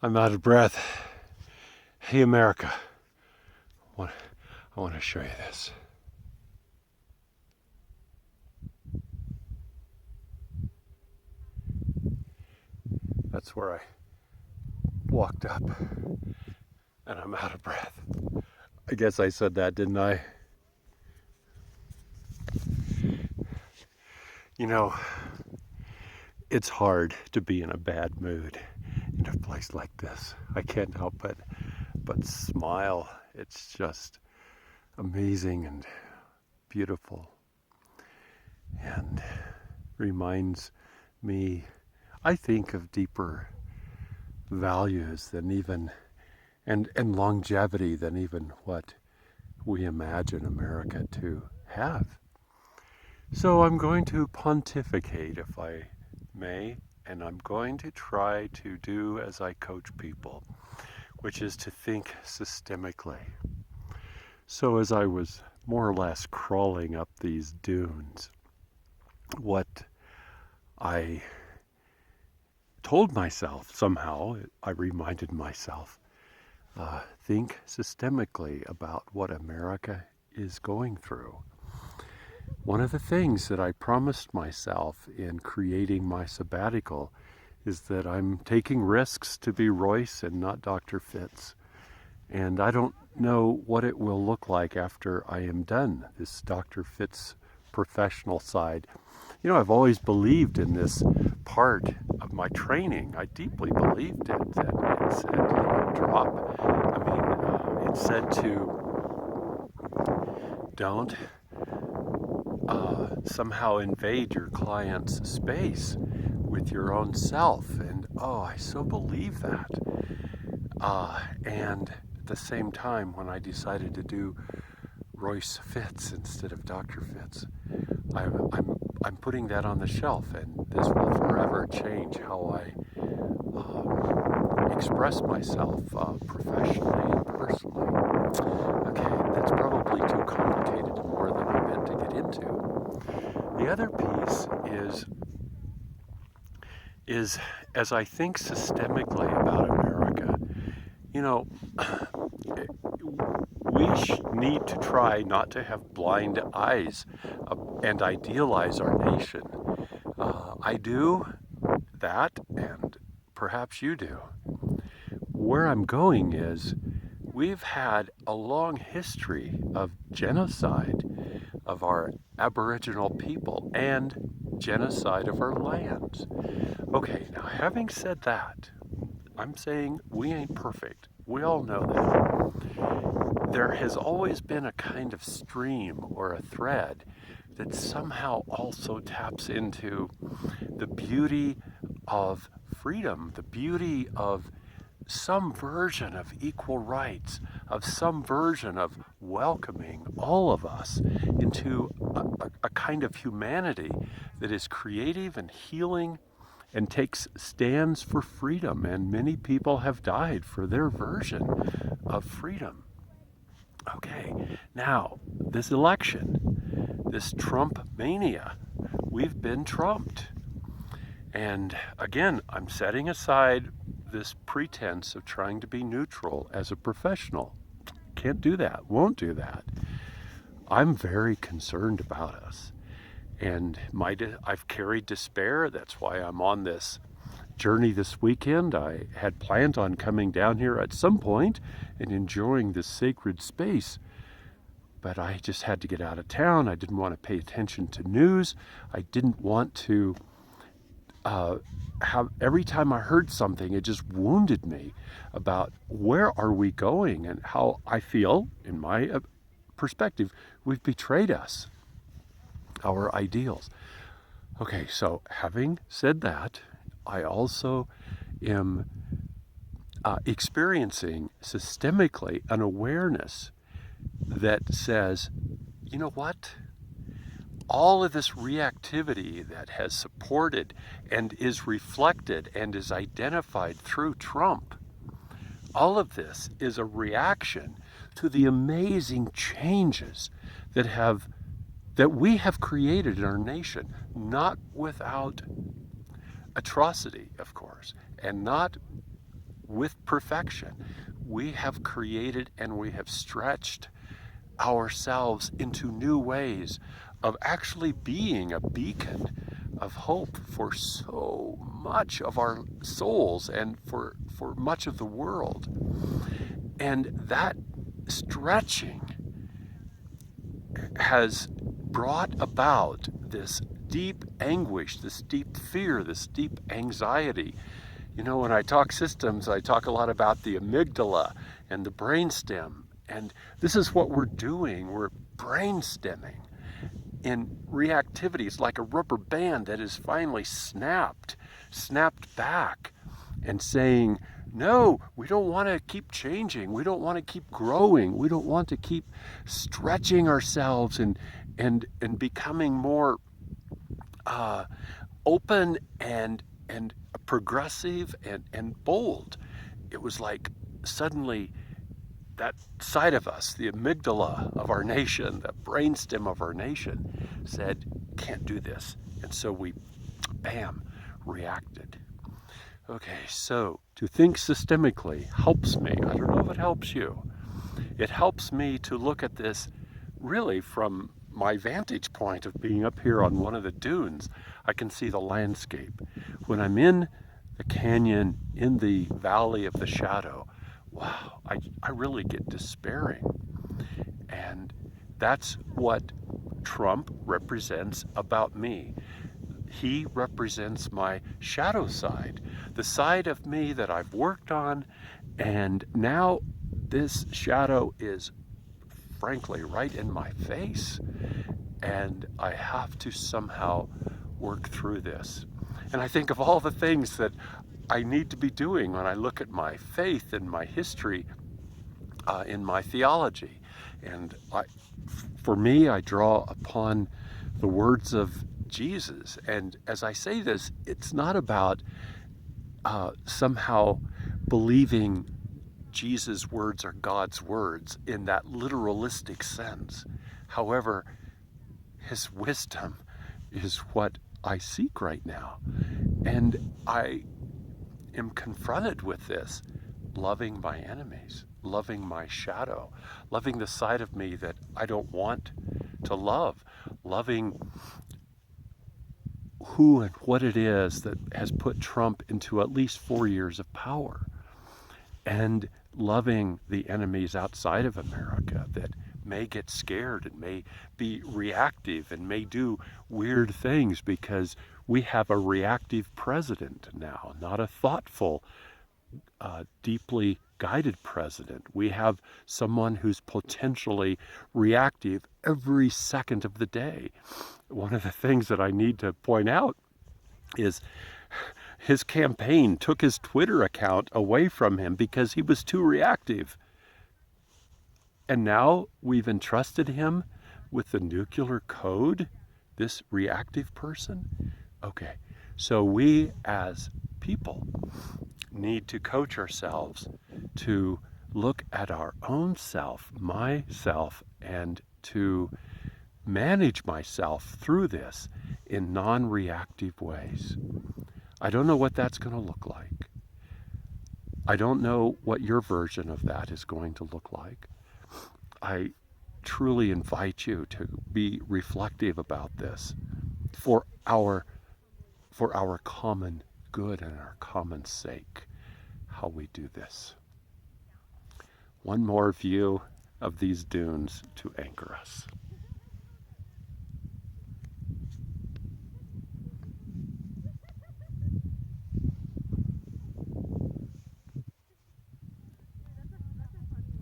I'm out of breath. Hey, America. I want to show you this. That's where I walked up, and I'm out of breath. I guess I said that, didn't I? You know, it's hard to be in a bad mood in a place like this. I can't help but smile. It's just amazing and beautiful, and reminds me, I think, of deeper values than even and longevity than even what we imagine America to have. So I'm going to pontificate, if I may, and I'm going to try to do as I coach people, which is to think systemically. So as I was more or less crawling up these dunes, what I told myself somehow, I reminded myself, think systemically about what America is going through. One of the things that I promised myself in creating my sabbatical is that I'm taking risks to be Royce and not Dr. Fitz. And I don't know what it will look like after I am done, this Dr. Fitz professional side. You know, I've always believed in this part of my training. I deeply believed it, that it said, it said to don't somehow invade your client's space with your own self. And I so believe that. And at the same time, when I decided to do Royce Fitz instead of Dr. Fitz, I'm putting that on the shelf, and this will forever change how I express myself professionally and personally. Okay, that's probably too complicated and more than I meant to get into. The other piece is as I think systemically about America, you know, we need to try not to have blind eyes and idealize our nation. I do that, and perhaps you do. Where I'm going is we've had a long history of genocide of our Aboriginal people and genocide of our lands. Okay, now having said that, I'm saying we ain't perfect. We all know that. There has always been a kind of stream or a thread that somehow also taps into the beauty of freedom, the beauty of some version of equal rights, of some version of welcoming all of us into a kind of humanity that is creative and healing and takes stands for freedom. And many people have died for their version of freedom. Okay, now, this election, this Trump mania, we've been trumped. And again, I'm setting aside this pretense of trying to be neutral as a professional. Can't do that, won't do that. I'm very concerned about us. And I've carried despair. That's why I'm on this journey this weekend. I had planned on coming down here at some point and enjoying this sacred space. But I just had to get out of town. I didn't want to pay attention to news. I didn't want to have, every time I heard something, it just wounded me about where are we going and how I feel, in my perspective, we've betrayed us, our ideals. Okay, so having said that, I also am experiencing systemically an awareness that says, you know what? All of this reactivity that has supported and is reflected and is identified through Trump, all of this is a reaction to the amazing changes that we have created in our nation, not without atrocity, of course, and not with perfection. We have created and we have stretched ourselves into new ways of actually being a beacon of hope for so much of our souls and for much of the world. And that stretching has brought about this deep anguish, this deep fear, this deep anxiety. You know, when I talk systems, I talk a lot about the amygdala and the brainstem. And this is what we're doing. We're brainsteming in reactivity. It's like a rubber band that is finally snapped back and saying, no, we don't want to keep changing. We don't want to keep growing. We don't want to keep stretching ourselves and becoming more open and progressive and bold. It was like suddenly that side of us, the amygdala of our nation, the brainstem of our nation, said, can't do this. And so we, bam, reacted. Okay, so to think systemically helps me. I don't know if it helps you. It helps me to look at this really from my vantage point of being up here on one of the dunes. I can see the landscape. When I'm in the canyon, in the valley of the shadow, wow, I really get despairing. And that's what Trump represents about me. He represents my shadow side, the side of me that I've worked on, and now this shadow is frankly right in my face, and I have to somehow work through this. And I think of all the things that I need to be doing when I look at my faith and my history in my theology. And for me, I draw upon the words of Jesus. And as I say this, it's not about somehow believing Jesus' words are God's words in that literalistic sense. However, his wisdom is what I seek right now. And I am confronted with this, loving my enemies, loving my shadow, loving the side of me that I don't want to love, loving who and what it is that has put Trump into at least 4 years of power, and loving the enemies outside of America that may get scared and may be reactive and may do weird things because we have a reactive president now, not a thoughtful, deeply guided president. We have someone who's potentially reactive every second of the day. One of the things that I need to point out is his campaign took his Twitter account away from him because he was too reactive. And now we've entrusted him with the nuclear code, this reactive person. Okay, so we as people need to coach ourselves to look at our own self, myself, and to manage myself through this in non-reactive ways. I don't know what that's going to look like. I don't know what your version of that is going to look like. I truly invite you to be reflective about this for our common good and our common sake, how we do this. One more view of these dunes to anchor us.